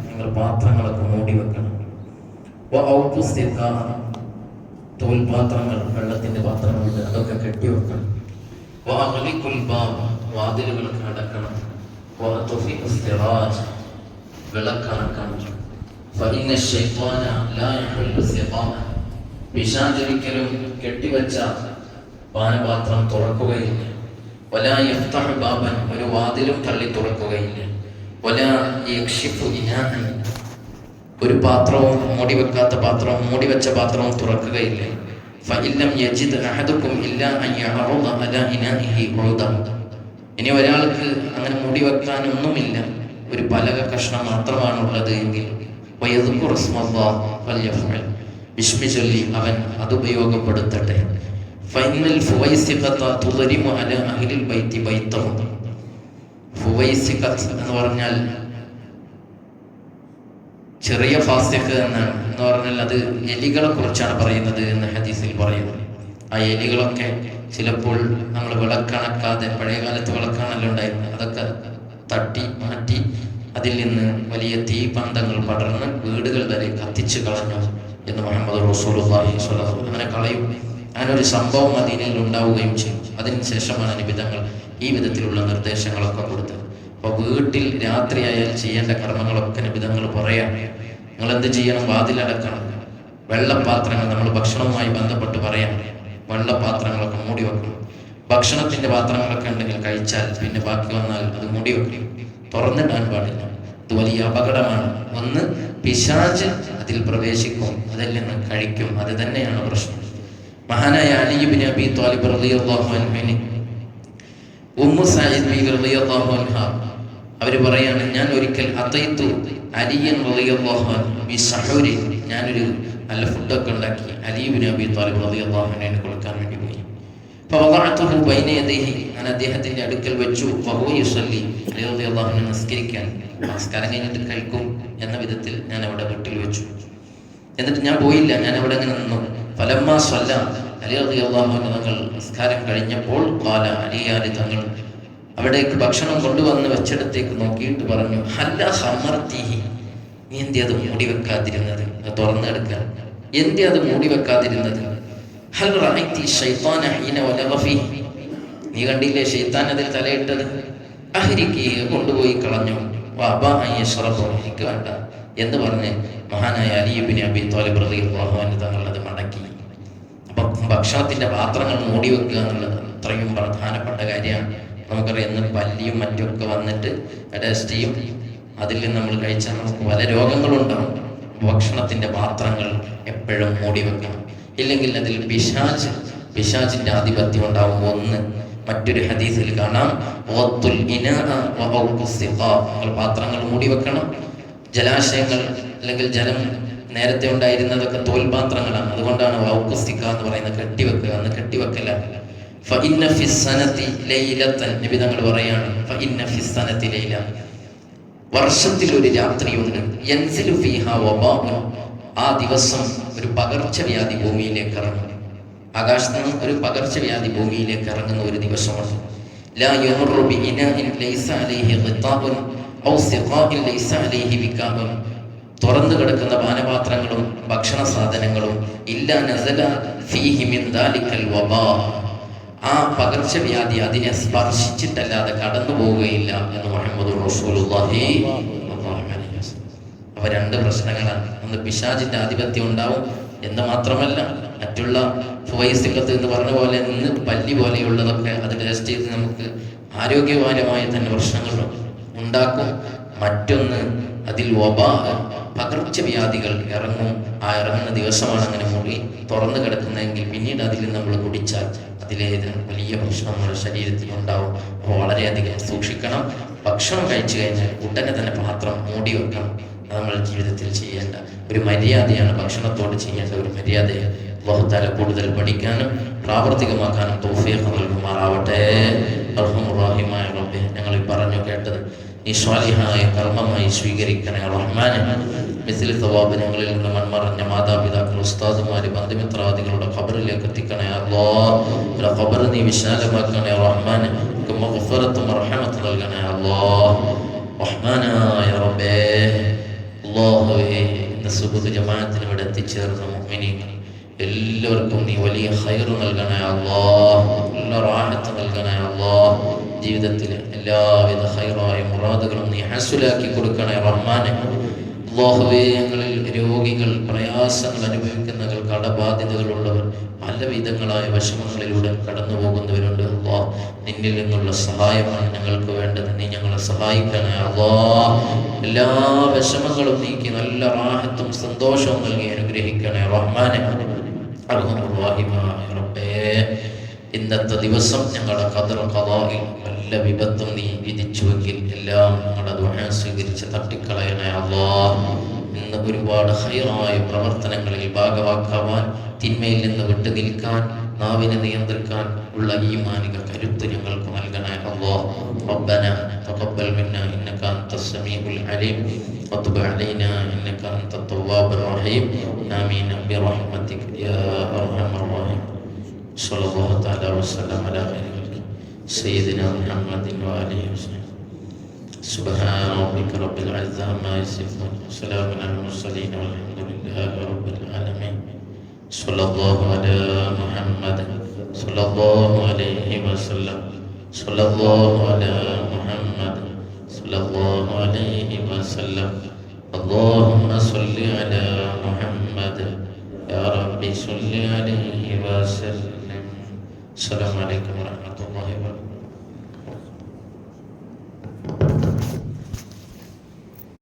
നിങ്ങൾ പാത്രങ്ങളൊക്കെ മൂടി വെക്കണം. തോൽപാത്രങ്ങൾ, വെള്ളത്തിന്റെ പാത്രങ്ങളുണ്ട്, അതൊക്കെ കെട്ടിവെക്കണം. വാതിലുകളൊക്കെ അടക്കണം. വിളക്കണക്കണം. പിശാചൊരിക്കലും കെട്ടിവെച്ച പാനപാത്രം തുറക്കുകയില്ല. ഒരു വാതിലും തള്ളി തുറക്കുകയില്ല. ഒരു പാത്രവും മൂടിവെക്കാത്ത പാത്രവും മൂടിവെച്ച പാത്രവും തുറക്കുകയില്ല. ഇനി ഒരാൾക്ക് അങ്ങനെ മൂടിവെക്കാനൊന്നുമില്ല, ഒരു പലക കഷ്ണം മാത്രമാണുള്ളത് എങ്കിൽ വിസ്മി ചൊല്ലി അവൻ അത് ഉപയോഗപ്പെടുത്തട്ടെ. എന്ന് പറഞ്ഞാൽ ചെറിയ ഫാസിഖ് എന്നാണ്. എന്ന് പറഞ്ഞാൽ അത് എലികളെ കുറിച്ചാണ് പറയുന്നത് എന്ന് ഹദീസിൽ പറയുന്നത്. ആ എലികളൊക്കെ ചിലപ്പോൾ നമ്മൾ വിളക്കണക്കാതെ, പഴയ കാലത്ത് വിളക്കാണല്ലോ ഉണ്ടായിരുന്നത്, അതൊക്കെ തട്ടി മാറ്റി അതിൽ നിന്ന് വലിയ തീപന്തങ്ങൾ പടർന്ന് വീടുകൾ വരെ കത്തിച്ചു കളഞ്ഞു എന്ന് മുഹമ്മദ് റസൂലുള്ളാഹി സ്വല്ലല്ലാഹു അലൈഹി വസല്ലം അങ്ങനെ കളയും. അങ്ങനെ ഒരു സംഭവം മദീനയിൽ ഉണ്ടാവുകയും ചെയ്യും. അതിനുശേഷമാണ് നിബിധങ്ങൾ ഈ വിധത്തിലുള്ള നിർദ്ദേശങ്ങളൊക്കെ കൊടുത്തത്. അപ്പോൾ വീട്ടിൽ രാത്രിയായാൽ ചെയ്യേണ്ട കർമ്മങ്ങളൊക്കെ നിബിധങ്ങൾ പറയാം. നിങ്ങൾ എന്ത് ചെയ്യണം? വാതിലടക്കണം. വെള്ളപാത്രങ്ങൾ, നമ്മൾ ഭക്ഷണവുമായി ബന്ധപ്പെട്ട് പറയാം, വെള്ളപാത്രങ്ങളൊക്കെ മൂടി വെക്കണം. ഭക്ഷണത്തിന്റെ പാത്രങ്ങളൊക്കെ ഉണ്ടെങ്കിൽ കഴിച്ചാൽ പിന്നെ ബാക്കി വന്നാൽ അത് മൂടി വെക്കണം, തുറന്നിടാൻ പാടില്ല. ഇത് വലിയ അപകടമാണ്. ഒന്ന്, പിശാച് അതിൽ പ്രവേശിക്കും, അതിൽ നിന്ന് കഴിക്കും. അത് തന്നെയാണ് പ്രശ്നം. മഹാനായ അലി ഇബ്നു അബീ ത്വാലിബ് റളിയല്ലാഹു അൻഹു, ഉമ്മു സഈദ് ബീവി റളിയല്ലാഹു അൻഹ അവർ പറയാണ്, ഞാൻ ഒരിക്കൽ അതൈതു അലിയൻ റളിയല്ലാഹു അൻഹു ബിസഹൂരി, ഞാനൊരു നല്ല ഫുഡൊക്കെ ഉണ്ടാക്കി അലി ഇബ്നു അബീ ത്വാലിബ് റളിയല്ലാഹു അൻഹുവിനെ കൊടുക്കാൻ വേണ്ടി പോയി. ഫവദഅതുഹു ബൈന യദൈഹി, ഞാൻ അദ്ദേഹത്തിന്റെ അടുക്കൽ വെച്ചു. വഹുവ യുസല്ലി, അലി റളിയല്ലാഹു അൻഹു നിസ്കരിക്കാൻ, നമസ്കാരം കഴിഞ്ഞിട്ട് കഴിക്കും എന്ന വിധത്തിൽ ഞാൻ അവിടെ വീട്ടിൽ വെച്ചു. എന്നിട്ട് ഞാൻ പോയില്ല, ഞാൻ അവിടെ അങ്ങനെ നിന്നു. ഫലമ്മാ സ്വല്ല, അലി റളിയല്ലാഹു അൻഹു തങ്ങൾ നിസ്കാരം കഴിഞ്ഞപ്പോൾ ഖാല, അലിയാരി തങ്ങൾ അവിടേക്ക് ഭക്ഷണം കൊണ്ടുവന്ന് വെച്ചിടത്തേക്ക് നോക്കിയിട്ട് പറഞ്ഞു, ഹല്ല ഹമർത്തിഹി, നീ എന്തേ അത് മൂടി വെക്കാതിരുന്നത്? തുറന്നെടുക്കാൻ എന്തേ അത് മൂടി വെക്കാതിരുന്നത്? ഹൽ റഅയ്തി ശൈത്താന ഹീന വലഗ ഫീഹി, നീ കണ്ടില്ലേ ശൈത്താൻ അതിൽ തലയിട്ടത്? അഹ്രിക്കി, കൊണ്ടുപോയി കളഞ്ഞു. വഅബാ അൻ യശ്റബ, എനിക്ക് വേണ്ട എന്ന് പറഞ്ഞ് മഹാനായ അലി ഇബ്നു അബീ ത്വാലിബ് റളിയല്ലാഹു അൻഹു തങ്ങൾ അത് മടക്കി. അപ്പം ഭക്ഷണത്തിന്റെ പാത്രങ്ങൾ മൂടി വെക്കുക എന്നുള്ളത് അത്രയും പ്രധാനപ്പെട്ട കാര്യമാണ്. നമുക്കറിയാം, ഇന്ന് പല്ലിയും മറ്റുമൊക്കെ വന്നിട്ട് ടേസ്റ്റ് ചെയ്യും, അതിൽ നിന്ന് നമ്മൾ കഴിച്ചാൽ നമുക്ക് പല രോഗങ്ങളുണ്ടാവും. ഭക്ഷണത്തിന്റെ പാത്രങ്ങൾ എപ്പോഴും മൂടി വെക്കണം, ഇല്ലെങ്കിൽ അതിൽ പിശാചിന്റെ ആധിപത്യം ഉണ്ടാവും. ഒന്ന്, മറ്റൊരു ഹദീസിൽ കാണാം, പാത്രങ്ങൾ മൂടി വെക്കണം. ജലാശയങ്ങൾ അല്ലെങ്കിൽ ജലം നേരത്തെ ഉണ്ടായിരുന്നതൊക്കെ തോൽപാത്രങ്ങളാണ്, അതുകൊണ്ടാണ് വൗക്കുസ്തിക എന്ന് പറയുന്നത്, കെട്ടിവെക്കുക എന്ന്. കെട്ടിവെക്കലാണ്. ഫഇന്ന ഫിസ്സനതി ലൈലതൻ, നബി തങ്ങൾ പറയാണ്, ഫഇന്ന ഫിസ്സനതി ലൈല, വർഷത്തിൽ ഒരു രാത്രിയുണ്ട്, യൻസിലു ഫീഹാ വബാഉൻ, ആ ദിവസം ഒരു പകർച്ചവ്യാധി ഭൂമിയിലേക്ക് ഇറങ്ങും. ആകാശത്ത് നിന്ന് ഒരു പകർച്ചവ്യാധി ഭൂമിയിലേക്ക് ഇറങ്ങുന്ന ഒരു ദിവസമുണ്ട്. ലാ യമുറു ബിഇനാഇൻ ലൈസ അലൈഹി ഖിതാബുൻ ഔ സിഖാഇൻ ലൈസ അലൈഹി വികാബുൻ, തുറന്നു കിടക്കുന്ന പാനപാത്രങ്ങളും ഭക്ഷണ സാധനങ്ങളും ഇല്ലാ നസല ഫീഹി മിൻ ദാലിക്കൽ വബാ, ആ പകർച്ചവ്യാധി അതിനെ സ്പർശിച്ചിട്ടല്ലാതെ കടന്നു പോവുകയില്ല എന്ന് മുഹമ്മദ് റസൂലുള്ളാഹി സ്വല്ലല്ലാഹു അലൈഹി വസല്ലം. അവ രണ്ട് പ്രശ്നങ്ങളാണ്. ഒന്ന്, പിശാചിന്റെ ആധിപത്യം ഉണ്ടാവും എന്ന് മാത്രമല്ല, മറ്റുള്ള ഫുവൈസിഖത്ത് എന്ന് പറഞ്ഞ പോലെ നിന്ന് പല്ലി പോലെയുള്ളതൊക്കെ അത് ടേസ്റ്റ് ചെയ്ത് നമുക്ക് ആരോഗ്യപരമായ തന്നെ പ്രശ്നങ്ങൾ ഉണ്ടാക്കും. മറ്റൊന്ന്, അതിൽ വബാ, പകർച്ചവ്യാധികൾ ഇറങ്ങും. ആ ഇറങ്ങുന്ന ദിവസമാണ് അങ്ങനെ മൂടി തുറന്നു കിടക്കുന്നതെങ്കിൽ പിന്നീട് അതിൽ നമ്മൾ കുടിച്ചാൽ അതിലേത് വലിയ പ്രശ്നം നമ്മുടെ ശരീരത്തിൽ ഉണ്ടാവും. അപ്പോൾ വളരെയധികം സൂക്ഷിക്കണം. ഭക്ഷണം കഴിച്ചു കഴിഞ്ഞാൽ ഉടനെ തന്നെ പാത്രം മൂടി വെക്കണം. അത് നമ്മൾ ജീവിതത്തിൽ ചെയ്യേണ്ട ഒരു മര്യാദയാണ്, ഭക്ഷണത്തോട് ചെയ്യേണ്ട ഒരു മര്യാദയെ അല്ലാഹു തആല കൂടുതൽ പഠിക്കാനും പ്രാവർത്തികമാക്കാനും തൗഫീഖ് നൽകുമാറാവട്ടെ. അർഹമുർ റഹീമായ റബ്ബേ, ഞങ്ങൾ ഈ പറഞ്ഞു കേട്ടത് നീ സ്വാലിഹായ കർമ്മമായി സ്വീകരിക്കണേ റഹ്മാനെ. മിസ്ലി സവാബ് ഞങ്ങളിൽ നിന്ന് മൺമറഞ്ഞ മാതാപിതാക്കൾ, ഉസ്താദുമാര്, ബന്ധുമിത്രാദികളുടെ ഖബറിലേക്ക് എത്തിക്കണേ അല്ലാഹ്. ഖബർ നീ വിശാലമാക്കണേ റഹ്മാനെ. മഗ്ഫിറത്തും റഹ്മത്തും നൽകണേ അല്ലാഹ്. റഹ്മാനായ റബ്ബേ, അല്ലാഹുവേ, ഇന്ന് സുബ്ഹ് ജമാഅത്തിന് ഇവിടെ എത്തിച്ചേർന്ന മുഅ്മിനീങ്ങൾ എല്ലാവർക്കും നീ വലിയ ഖൈറ് നൽകണേ അല്ലാഹ്, നല്ല റാഹത്ത് നൽകണേ അല്ലാഹ്. ജീവിതത്തിലെ എല്ലാവിധ ഖൈറായ മുറാദുകളും നീ ഹസുലാക്കി കൊടുക്കണേ റഹ്മാനെ. അല്ലാഹുവേ, ഞങ്ങളിൽ രോഗികൾ, പ്രയാസങ്ങൾ അനുഭവിക്കുന്നവർ, കടബാധ്യതകളുള്ളവർ, പല വിധങ്ങളായ വിഷമങ്ങളിലൂടെ കടന്നു പോകുന്നവരുണ്ട്. അല്ലാഹ്, നിന്നിൽ നിന്നുള്ള സഹായമാണ് ഞങ്ങൾക്ക് വേണ്ടത്. നീ ഞങ്ങളെ സഹായിക്കണേ അല്ലാഹ്. എല്ലാ വിഷമങ്ങളും നീക്കി നല്ല റാഹത്തും സന്തോഷവും നൽകി അനുഗ്രഹിക്കണേ റഹ്മാനെ. അർഹമുർ-റഹീമായ റബ്ബേ, ഇന്നത്തെ ദിവസം ഞങ്ങളുടെ ഖദർ ഖദാഇൽ വല്ല വിപത്തും നീ വിധിച്ചുവെങ്കിൽ എല്ലാം ഞങ്ങളുടെ ദുആ സ്വീകരിച്ച് തട്ടിക്കളയണേ അല്ലാഹ്. ഇന്ന് ഒരുപാട് ഖൈറായ പ്രവർത്തനങ്ങളിൽ ഭാഗവാക്കാവാൻ, തിന്മയിൽ നിന്ന് വിട്ടു നിൽക്കാൻ, നാവിനെ നിയന്ത്രിക്കാൻ ഉള്ള ഈമാനിക കരുത്ത് ഞങ്ങൾക്ക് നൽകണേ അല്ലാഹ്. റബ്ബന തഖബ്ബൽ മിന്നാ ഇന്നക അൻതസ് സമീഉൽ അലീം വതുബ് അലൈനാ ഇന്നക അൻതത് തവ്വാബുർ റഹീം. ആമീൻ ബിറഹ്മതിക യാ അർഹമർ റഹീം. സ്വല്ലല്ലാഹു തആല വസല്ലം അലാ സയ്യിദിനാ മുഹമ്മദിൻ വആലിഹി വസല്ലം. സുബ്ഹാന റബ്ബിക റബ്ബിൽ ഇസ്സത്തി അമ്മാ യസിഫൂൻ വസലാമുൻ അലൽ മുർസലീൻ വൽഹംദുലില്ലാഹി റബ്ബിൽ ആലമീൻ. സ്വല്ലല്ലാഹു അലാ മുഹമ്മദ് സ്വല്ലല്ലാഹു അലൈഹി വസല്ലം. സ്വല്ലല്ലാഹു അലാ മുഹമ്മദ് സ്വല്ലല്ലാഹു അലൈഹി വസല്ലം. അല്ലാഹുമ്മ സ്വല്ലി അലാ മുഹമ്മദ് യാ റബ്ബി സ്വല്ലി അലൈഹി വസല്ലം. അസ്സലാമു അലൈക്കും വറഹ്മത്തുള്ളാഹി വബറകാതുഹു.